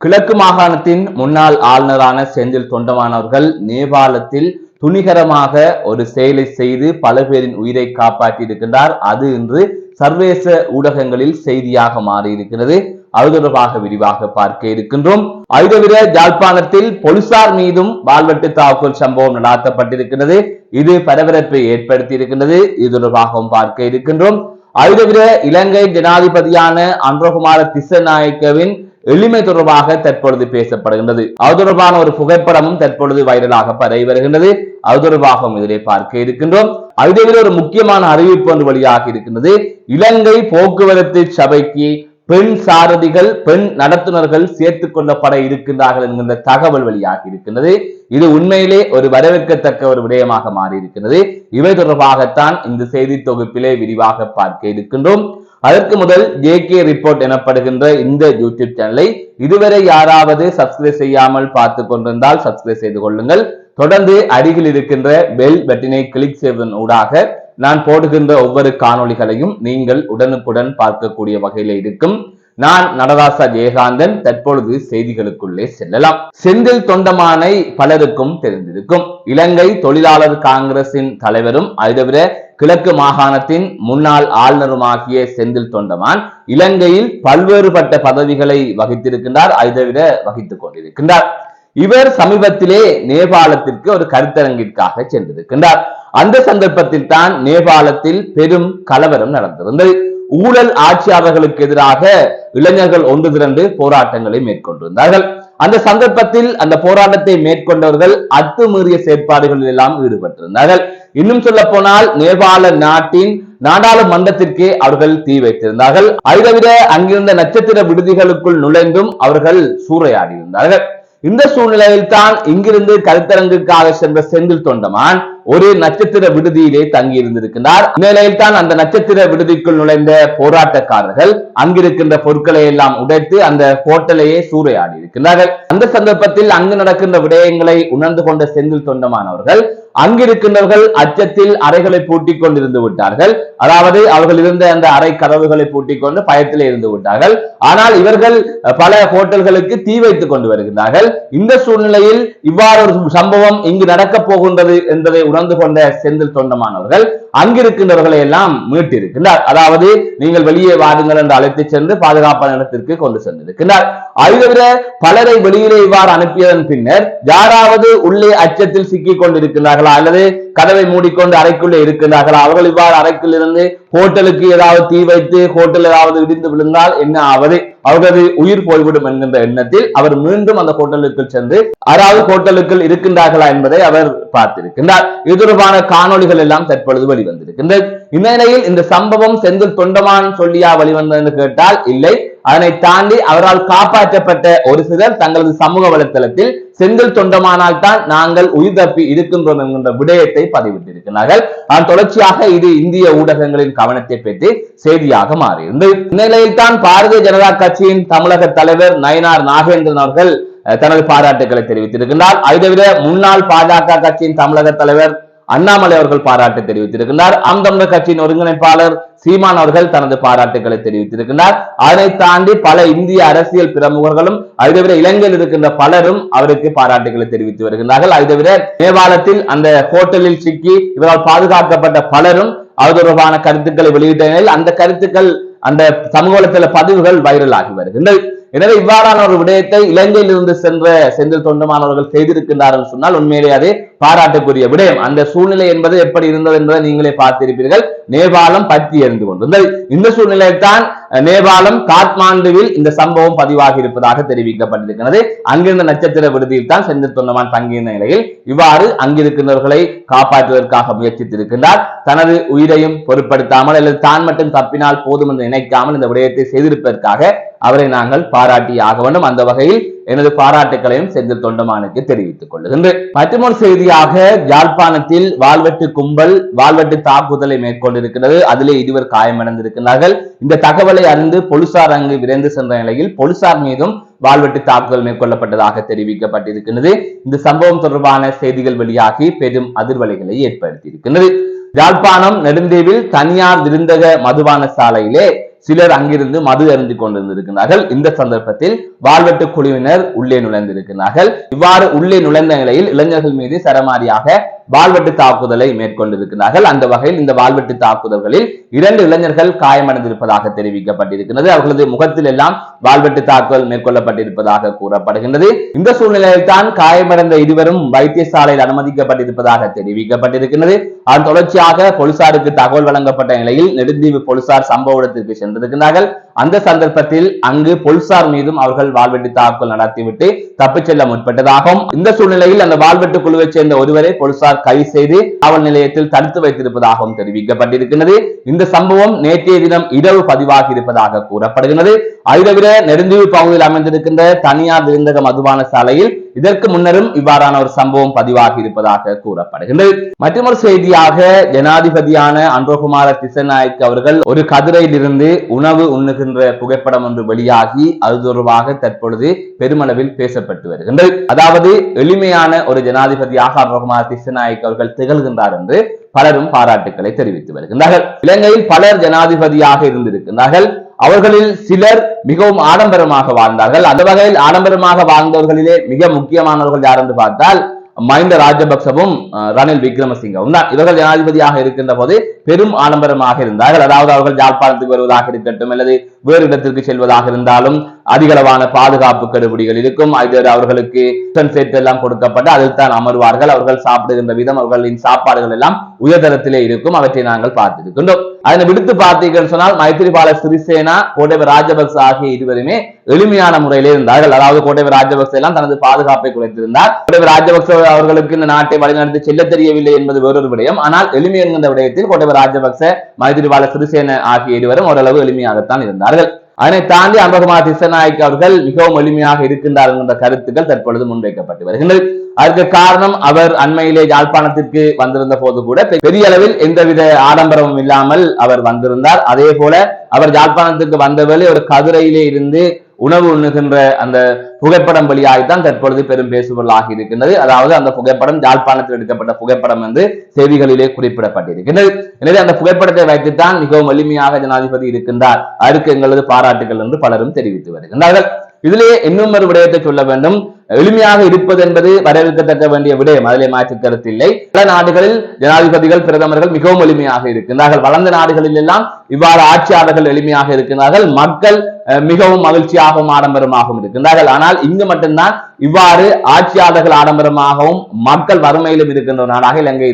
கிழக்கு மாகாணத்தின் முன்னாள் ஆளுநரான செந்தில் தொண்டமான் அவர்கள் நேபாளத்தில் துணிகரமாக ஒரு செயலை செய்து பல பேரின் உயிரை காப்பாற்றி இருக்கின்றார். அது இன்று சர்வதேச ஊடகங்களில் செய்தியாக மாறியிருக்கிறது. அது தொடர்பாக விரிவாக பார்க்க இருக்கின்றோம். அது தவிர யாழ்ப்பாணத்தில் போலீசார் மீதும் வாள்வெட்டு தாக்குதல் சம்பவம் நடாத்தப்பட்டிருக்கிறது. இது பரபரப்பை ஏற்படுத்தி இருக்கின்றது. இது தொடர்பாகவும் பார்க்க இருக்கின்றோம். அது தவிர இலங்கை ஜனாதிபதியான அன்றகுமார திஸ்ஸநாயக்கவின் எளிமை தொடர்பாக தற்பொழுது பேசப்படுகின்றது. அது தொடர்பான ஒரு புகைப்படமும் தற்பொழுது வைரலாக பரவி வருகின்றது. அது தொடர்பாகவும் இதிலே பார்க்க இருக்கின்றோம். அது தவிர ஒரு முக்கியமான அறிவிப்பு ஒன்று வழியாக இருக்கின்றது. இலங்கை போக்குவரத்து சபைக்கு பெண் சாரதிகள், பெண் நடத்துனர்கள் சேர்த்துக் கொள்ளப்பட இருக்கின்றார்கள் என்கின்ற தகவல் வெளியாகி இருக்கின்றது. இது உண்மையிலே ஒரு வரவேற்கத்தக்க ஒரு விடயமாக மாறி இருக்கின்றது. இவை தொடர்பாகத்தான் இந்த செய்தி தொகுப்பிலே விரிவாக பார்க்க இருக்கின்றோம். அதற்கு முதல் JK ரிப்போர்ட் எனப்படுகின்ற இந்த யூடியூப் சேனலை இதுவரை யாராவது சப்ஸ்கிரைப் செய்யாமல் பார்த்து கொண்டிருந்தால் சப்ஸ்கிரைப் செய்து கொள்ளுங்கள். தொடர்ந்து அருகில் இருக்கின்ற பெல் பட்டனை கிளிக் செய்வதன் ஊடாக நான் போடுகின்ற ஒவ்வொரு காணொளிகளையும் நீங்கள் உடனுக்குடன் பார்க்கக்கூடிய வகையில இருக்கும். நான் நடராசா ஜெயகாந்தன். தற்பொழுது செய்திகளுக்குள்ளே செல்லலாம். செந்தில் தொண்டமானை பலருக்கும் தெரிந்திருக்கும். இலங்கை தொழிலாளர் காங்கிரசின் தலைவரும் அது தவிர கிழக்கு மாகாணத்தின் முன்னாள் ஆளுநருமாகிய செந்தில் தொண்டமான் இலங்கையில் பல்வேறுபட்ட பதவிகளை வகித்திருக்கின்றார். அது தவிர வகித்துக் கொண்டிருக்கின்றார். இவர் சமீபத்திலே நேபாளத்திற்கு ஒரு கருத்தரங்கிற்காக சென்றிருக்கின்றார். அந்த சந்தர்ப்பத்தில் தான் நேபாளத்தில் பெரும் கலவரம் நடந்திருந்தது. ஊழல் ஆட்சியாளர்களுக்கு எதிராக இளைஞர்கள் ஒன்று திரண்டு போராட்டங்களை மேற்கொண்டிருந்தார்கள். அந்த சந்தர்ப்பத்தில் அந்த போராட்டத்தை மேற்கொண்டவர்கள் அத்துமீறிய செயற்பாடுகளில் எல்லாம் ஈடுபட்டிருந்தார்கள். இன்னும் சொல்ல போனால் நேபாள நாட்டின் நாடாளுமன்றத்திற்கே அவர்கள் தீ வைத்திருந்தார்கள். அதை தவிர அங்கிருந்த நட்சத்திர விடுதிகளுக்குள் நுழைந்தும் அவர்கள் சூறையாடியிருந்தார்கள். இந்த சூழ்நிலையில் தான் இங்கிருந்து கருத்தரங்குக்காக சென்ற செந்தில் தொண்டமான் ஒரு நட்சத்திர விடுதியிலே தங்கி இருந்திருக்கிறார். நிலையில் தான் அந்த நட்சத்திர விடுதிக்குள் நுழைந்த போராட்டக்காரர்கள் அங்கிருக்கின்ற பொருட்களை எல்லாம் உடைத்து அந்த ஹோட்டலையே சூறையாடி இருக்கின்றார்கள். அந்த சந்தர்ப்பத்தில் அங்கு நடக்கின்ற விடயங்களை உணர்ந்து கொண்ட செந்தில் தொண்டமான் அவர்கள் அங்கிருக்கின்றவர்கள் அச்சத்தில் அறைகளை பூட்டிக் கொண்டிருந்து விட்டார்கள். அதாவது அவர்கள் இருந்த அந்த அறை கதவுகளை பூட்டிக் கொண்டு பயத்திலே இருந்து விட்டார்கள். ஆனால் இவர்கள் பல ஹோட்டல்களுக்கு தீ வைத்துக் கொண்டு வருகிறார்கள். இந்த சூழ்நிலையில் இவ்வாறு ஒரு சம்பவம் இங்கு நடக்கப் போகின்றது என்பதை உணர்ந்து கொண்ட செந்தில் தொண்டமானவர்கள் அங்கிருக்கின்றவர்களை எல்லாம் மீட்டிருக்கின்றார். அதாவது நீங்கள் வெளியே வாருங்கள் என்று அழைத்து சென்று பாதுகாப்பான இடத்திற்கு கொண்டு சென்றிருக்கிறார். அதை தவிர பலரை வெளியிலே இவ்வாறு அனுப்பியதன் பின்னர் யாராவது உள்ளே அச்சத்தில் சிக்கிக் கொண்டிருக்கிறார்களா அல்லது கதவை மூடிக்கொண்டு அறைக்குள்ளே இருக்கின்றார்களா, அவர்கள் இவ்வாறு அறைக்குள் இருந்து ஹோட்டலுக்கு ஏதாவது தீ வைத்து ஹோட்டல் ஏதாவது இடிந்து விழுந்தால் என்ன ஆவது, அவரது உயிர் போய்விடும் என்கின்ற எண்ணத்தில் அவர் மீண்டும் அந்த ஹோட்டலுக்குள் சென்று யாராவது ஹோட்டலுக்குள் இருக்கின்றார்களா என்பதை அவர் பார்த்திருக்கின்றார். இது தொடர்பான காணொளிகள் எல்லாம் தற்பொழுது வெளிவந்திருக்கின்றது. இந்த நிலையில் இந்த சம்பவம் செந்தில் தொண்டமான் சொல்லியா வெளிவந்தது என்று கேட்டால் இல்லை. அதனை தாண்டி அவரால் காப்பாற்றப்பட்ட ஒரு சிலர் தங்களது சமூக வலைத்தளத்தில் செந்தில் தொண்டமானால் தான் நாங்கள் உயிர் தப்பி இருக்கின்றோம் என்கின்ற விடயத்தை பதிவிட்டிருக்கிறார்கள். தொடர்ச்சியாக இது இந்திய ஊடகங்களின் கவனத்தை பெற்று செய்தியாக மாறியிருந்தது. இந்நிலையில் தான் பாரதிய ஜனதா கட்சியின் தமிழக தலைவர் நயினார் நாகேந்திரன் அவர்கள் தனது பாராட்டுகளை தெரிவித்திருக்கிறார். அதை தவிர முன்னாள் பாஜக கட்சியின் தமிழக தலைவர் அண்ணாமலை அவர்கள் பாராட்டு தெரிவித்திருக்கிறார். ஆம் தமிழர் கட்சியின் ஒருங்கிணைப்பாளர் சீமான் அவர்கள் தனது பாராட்டுகளை தெரிவித்திருக்கிறார். அதனை தாண்டி பல இந்திய அரசியல் பிரமுகர்களும் அதை தவிர இலங்கையில் இருக்கின்ற பலரும் அவருக்கு பாராட்டுகளை தெரிவித்து வருகிறார்கள். அதை தவிர நேபாளத்தில் அந்த ஹோட்டலில் சிக்கி இவரால் பாதுகாக்கப்பட்ட பலரும் அது தொடர்பான கருத்துக்களை வெளியிட்ட நிலையில் அந்த கருத்துக்கள் அந்த சமூக வலைத்தள பதிவுகள் வைரல் ஆகி வருகின்றன. எனவே இவ்வாறான ஒரு விடயத்தை இலங்கையில் இருந்து சென்ற செந்தில் தொண்டமானவர்கள் செய்திருக்கின்றார்கள் சொன்னால் உண்மையிலே அது பாராட்டுக்குரிய விடயம். அந்த சூழ்நிலை என்பது எப்படி இருந்தது என்பதை நீங்களே பார்த்திருப்பீர்கள். நேபாளம் பற்றி எறிந்து கொண்டிருந்தது. இந்த சூழ்நிலையில் தான் நேபாளம் காத்மாண்டுவில் இந்த சம்பவம் பதிவாகி இருப்பதாக தெரிவிக்கப்பட்டிருக்கிறது. அங்கிருந்த நட்சத்திர விடுதியில் தான் செந்தில் தொண்டமான் தங்கியிருந்த நிலையில் இவ்வாறு அங்கிருக்கின்றவர்களை காப்பாற்றுவதற்காக முயற்சித்திருக்கின்றார். தனது உயிரையும் பொருட்படுத்தாமல் அல்லது தான் மட்டும் தப்பினால் போதும் என்று நினைக்காமல் இந்த விடயத்தை செய்திருப்பதற்காக அவரை நாங்கள் பாராட்டி ஆக வேண்டும். அந்த வகையில் எனது பாராட்டுகளையும் செந்தில் தொண்டமானுக்கு தெரிவித்துக் கொள்ளுகின்றேன். மற்றொரு செய்தியாக யாழ்ப்பாணத்தில் வாள்வெட்டு கும்பல் வாள்வெட்டு தாக்குதலை மேற்கொண்டிருக்கிறது. அதிலே இருவர் காயமடைந்திருக்கிறார்கள். இந்த தகவலை அறிந்து போலீசார் அங்கு விரைந்து சென்ற நிலையில் போலீசார் மீதும் வாள்வெட்டு தாக்குதல் மேற்கொள்ளப்பட்டதாக தெரிவிக்கப்பட்டிருக்கிறது. இந்த சம்பவம் தொடர்பான செய்திகள் வெளியாகி பெரும் அதிர்வலைகளை ஏற்படுத்தி இருக்கின்றது. யாழ்ப்பாணம் நெடுந்தீவில் தனியார் விருந்தக மதுபான சாலையிலே சிலர் அங்கிருந்து மது அருந்தி கொண்டிருந்திருக்கிறார்கள். இந்த சந்தர்ப்பத்தில் வாழ்வெட்டு குழுவினர் உள்ளே நுழைந்திருக்கிறார்கள். இவ்வாறு உள்ளே நுழைந்த நிலையில் இளைஞர்கள் மீது சரமாரியாக வாழ்வெட்டு தாக்குதலை மேற்கொண்டிருக்கிறார்கள். அந்த வகையில் இந்த வாழ்வெட்டு தாக்குதல்களில் 2 இளைஞர்கள் காயமடைந்திருப்பதாக தெரிவிக்கப்பட்டிருக்கிறது. அவர்களது முகத்தில் எல்லாம் வாழ்வெட்டு தாக்குதல் மேற்கொள்ளப்பட்டிருப்பதாக கூறப்படுகின்றது. இந்த சூழ்நிலையில் தான் காயமடைந்த இருவரும் வைத்தியசாலையில் அனுமதிக்கப்பட்டிருப்பதாக தெரிவிக்கப்பட்டிருக்கிறது. அதன் தொடர்ச்சியாக போலீசாருக்கு தகவல் வழங்கப்பட்ட நிலையில் நெடுந்தீவு போலீசார் சம்பவ இடத்திற்கு சென்றிருக்கிறார்கள். அந்த சந்தர்ப்பத்தில் அங்கு போலீசார் மீதும் அவர்கள் வாழ்வெட்டு தாக்குதல் நடத்திவிட்டு தப்பிச் செல்ல முற்பட்டதாகவும், இந்த சூழ்நிலையில் அந்த வாழ்வெட்டு குழுவைச் சேர்ந்த ஒருவரை போலீசார் கைது செய்து காவல் நிலையத்தில் தடுத்து வைத்திருப்பதாகவும் தெரிவிக்கப்பட்டிருக்கிறது. இந்த சம்பவம் நேற்றைய தினம் இரவு பதிவாகி இருப்பதாக கூறப்படுகிறது. அதை தவிர நெடுந்தீவு பகுதியில் அமைந்திருக்கின்ற தனியார் விருந்தக மதுபான சாலையில் இதற்கு முன்னரும் இவ்வாறான ஒரு சம்பவம் பதிவாகி இருப்பதாக கூறப்படுகின்றது. மற்றொரு செய்தியாக ஜனாதிபதியான அன்றகுமார திசநாயக்க அவர்கள் ஒரு கதிரையில் இருந்து உணவு உண்ணுகின்ற புகைப்படம் ஒன்று வெளியாகி அது தொடர்பாக தற்பொழுது பெருமளவில் பேசப்பட்டு வருகின்றது. அதாவது எளிமையான ஒரு ஜனாதிபதியாக அன்றகுமார திசநாயக்க அவர்கள் திகழ்கின்றார் என்று பலரும் பாராட்டுக்களை தெரிவித்து வருகின்றார்கள். இலங்கையில் பலர் ஜனாதிபதியாக இருந்திருக்கிறார்கள். அவர்களில் சிலர் மிகவும் ஆடம்பரமாக வாழ்ந்தார்கள். அந்த வகையில் ஆடம்பரமாக வாழ்ந்தவர்களிலே மிக முக்கியமானவர்கள் யார் என்று பார்த்தால் மஹிந்த ராஜபக்சவும் ரணில் விக்ரமசிங்கவும் தான். இவர்கள் ஜனாதிபதியாக இருக்கின்ற போது பெரும் ஆடம்பரமாக இருந்தார்கள். அதாவது அவர்கள் யாழ்ப்பாணத்துக்கு வருவதாக இருக்கட்டும் அல்லது வேறு இடத்திற்கு செல்வதாக இருந்தாலும் அதிகளவான பாதுகாப்பு கருவிடிகள் இருக்கும். அவர்களுக்கு எல்லாம் கொடுக்கப்பட்டு அதில் தான் அமர்வார்கள். அவர்கள் சாப்பிடுகின்ற விதம், அவர்களின் சாப்பாடுகள் எல்லாம் உயர்தரத்திலே இருக்கும். அவற்றை நாங்கள் பார்த்திருக்கின்றோம். அதனை விடுத்து பார்த்தீர்கள் சொன்னால் மைத்திரிபால சிறிசேனா, கோட்டபய ராஜபக்ச ஆகிய இருவருமே எளிமையான முறையிலே இருந்தார்கள். அதாவது கோட்டபய ராஜபக்ச எல்லாம் தனது பாதுகாப்பை குறைத்திருந்தார். கோட்டபய ராஜபக்ச அவர்களுக்கு இந்த நாட்டை வழிநடத்தி செல்ல தெரியவில்லை என்பது வேறொரு விடயம். ஆனால் எளிமை என்கின்ற விடயத்தில் கோட்டபய ராஜபக்ச, மைத்திரிபால சிறிசேன ஆகிய இருவரும் ஓரளவு எளிமையாகத்தான் இருந்தார்கள். அதனை தாண்டி அன்றகுமார திசநாயக்க அவர்கள் மிகவும் எளிமையாக இருக்கின்றார் என்ற கருத்துக்கள் தற்பொழுது முன்வைக்கப்பட்டு வருகின்றது. அதற்கு காரணம் அவர் அண்மையிலே யாழ்ப்பாணத்திற்கு வந்திருந்த போது கூட பெரிய அளவில் எந்தவித ஆடம்பரமும் இல்லாமல் அவர் வந்திருந்தார். அதே போல அவர் யாழ்ப்பாணத்துக்கு வந்தவேளை ஒரு கதிரையிலே இருந்து உணவு உண்ணுகின்ற அந்த புகைப்படம் வெளியாகித்தான் தற்பொழுது பெரும் பேசுபொருளாகி இருக்கின்றது. அதாவது அந்த புகைப்படம் யாழ்ப்பாணத்தில் எடுக்கப்பட்ட புகைப்படம் என்று செய்திகளிலே குறிப்பிடப்பட்டிருக்கின்றது. எனவே அந்த புகைப்படத்தை வைத்துத்தான் மிகவும் எளிமையாக ஜனாதிபதி இருக்கின்றார், அதற்கு எங்களது பாராட்டுகள் என்று பலரும் தெரிவித்து வருகின்றார்கள். இதிலே இன்னும் ஒரு விடயத்தை சொல்ல வேண்டும். எளிமையாக இருப்பது என்பது வரவேற்கத்தக்க வேண்டிய விடயம், அதிலே மாற்று கருத்து இல்லை. பல நாடுகளில் ஜனாதிபதிகள், பிரதமர்கள் மிகவும் எளிமையாக இருக்கின்றார்கள். வளர்ந்த நாடுகளில் எல்லாம் இவ்வாறு ஆட்சியாளர்கள் எளிமையாக இருக்கின்றார்கள். மக்கள் மிகவும் மகிழ்ச்சியாகவும் ஆடம்பரமாகவும் இருக்கின்றார்கள். ஆனால் இங்கு மட்டும்தான் இவ்வாறு ஆட்சியாளர்கள் ஆடம்பரமாகவும் மக்கள் வறுமையிலும் இருக்கின்ற நாடாக இலங்கை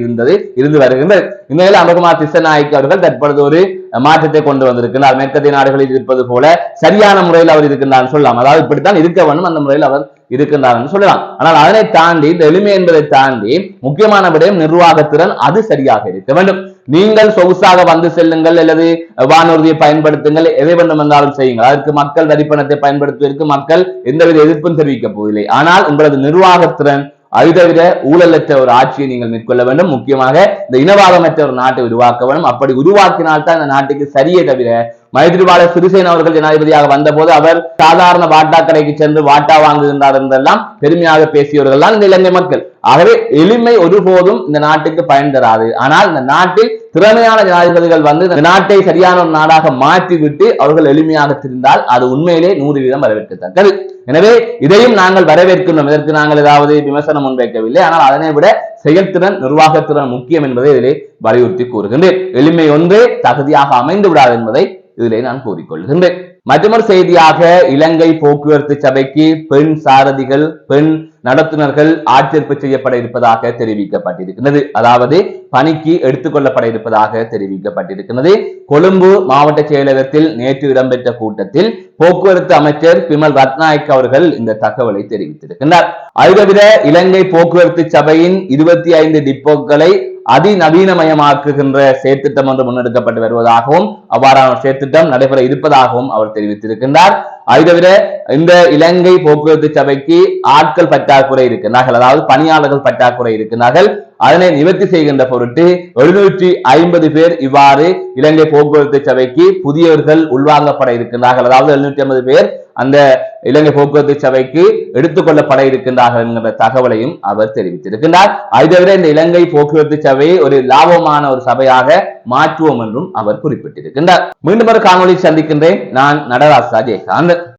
இருந்து வருகின்றது. இந்த நிலையில் அன்றகுமார திசநாயக்க அவர்கள் தற்பொழுது ஒரு மாற்றத்தை கொண்டு வந்திருக்கிறார். மேற்கத்திய நாடுகளில் இருப்பது போல சரியான முறையில் அவர் இருக்கின்றார் சொல்லலாம். அதாவது இப்படித்தான் இருக்க வேண்டும், அந்த முறையில் அவர் இருக்கின்றார் என்று சொல்லலாம். ஆனால் அதனை தாண்டி இந்த எளிமை என்பதை தாண்டி முக்கியமான விடயம் நிர்வாகத்திறன், அது சரியாக இருக்க வேண்டும். நீங்கள் சொகுசாக வந்து செல்லுங்கள் அல்லது வானூர்தியை பயன்படுத்துங்கள், எதை வேண்டும் என்றாலும் செய்யுங்கள். அதற்கு மக்கள் வரிப்பணத்தை பயன்படுத்துவதற்கு மக்கள் எந்தவித எதிர்ப்பும் தெரிவிக்கப் போவதில்லை. ஆனால் உங்களது நிர்வாகத்திறன், அதை தவிர ஊழலற்ற ஒரு ஆட்சியை நீங்கள் மேற்கொள்ள வேண்டும். முக்கியமாக இந்த இனவாதமற்ற ஒரு நாட்டை உருவாக்க வேண்டும். அப்படி உருவாக்கினால்தான் இந்த நாட்டுக்கு சரியே தவிர மைத்திரிபால சிறிசேன அவர்கள் ஜனாதிபதியாக வந்த போது அவர் சாதாரண வாட்டா கடைக்கு சென்று வாட்டா வாங்குகின்றார் என்றெல்லாம் பெருமையாக பேசியவர்கள் தான் இந்த இலங்கை மக்கள். ஆகவே எளிமை ஒருபோதும் இந்த நாட்டுக்கு பயன் தராது. ஆனால் இந்த நாட்டில் திறமையான ஜனாதிபதிகள் வந்து இந்த நாட்டை சரியான ஒரு நாடாக மாற்றிவிட்டு அவர்கள் எளிமையாக திரிந்தால் அது உண்மையிலே 100% வரவேற்கத்தக்கது. எனவே இதையும் நாங்கள் வரவேற்கின்றோம். இதற்கு நாங்கள் ஏதாவது விமர்சனம் முன்வைக்கவில்லை. ஆனால் அதனை விட செயல்திறன், நிர்வாகத்திறன் முக்கியம் என்பதை இதிலே வலியுறுத்தி கூறுகின்றேன். எளிமை ஒன்றே தகுதியாக அமைந்து விடாது என்பதை இதிலே நான் கூறிக்கொள்கின்றேன். மற்றொரு செய்தியாக இலங்கை போக்குவரத்து சபைக்கு பெண் சாரதிகள், பெண் நடத்துனர்கள் ஆட்சேர்ப்பு செய்யப்பட இருப்பதாக தெரிவிக்கப்பட்டிருக்கிறது. அதாவது பணிக்கு எடுத்துக்கொள்ளப்பட இருப்பதாக தெரிவிக்கப்பட்டிருக்கிறது. கொழும்பு மாவட்ட செயலகத்தில் நேற்று இடம்பெற்ற கூட்டத்தில் போக்குவரத்து அமைச்சர் பிமல் ரத்நாயக் அவர்கள் இந்த தகவலை தெரிவித்திருக்கிறார். அதுதவிர இலங்கை போக்குவரத்து சபையின் 25 டிப்போக்களை அதிநவீனமயமாக்குகின்ற செயற்திட்டம் ஒன்று முன்னெடுக்கப்பட்டு வருவதாகவும் அவ்வாறான செயற்திட்டம் நடைபெற இருப்பதாகவும் அவர் தெரிவித்திருக்கின்றார். அதை தவிர இந்த இலங்கை போக்குவரத்து சபைக்கு ஆட்கள் பற்றாக்குறை இருக்கிறார்கள், அதாவது பணியாளர்கள் பற்றாக்குறை இருக்கிறார்கள். அதனை நிவர்த்தி செய்கின்ற பொருட்டு 750 பேர் இவ்வாறு இலங்கை போக்குவரத்து சபைக்கு புதியவர்கள் உள்வாங்கப்பட இருக்கின்றார்கள். அதாவது 750 பேர் அந்த இலங்கை போக்குவரத்து சபைக்கு எடுத்துக்கொள்ளப்பட இருக்கின்றார்கள் என்கிற தகவலையும் அவர் தெரிவித்திருக்கின்றார். அதை தவிர இந்த இலங்கை போக்குவரத்து சபையை ஒரு லாபமான ஒரு சபையாக மாற்றுவோம் என்றும் அவர் குறிப்பிட்டிருக்கின்றார். மீண்டும் ஒரு காணொலி சந்திக்கின்றேன். நான் நடராஜா ஜெயகாந்த்.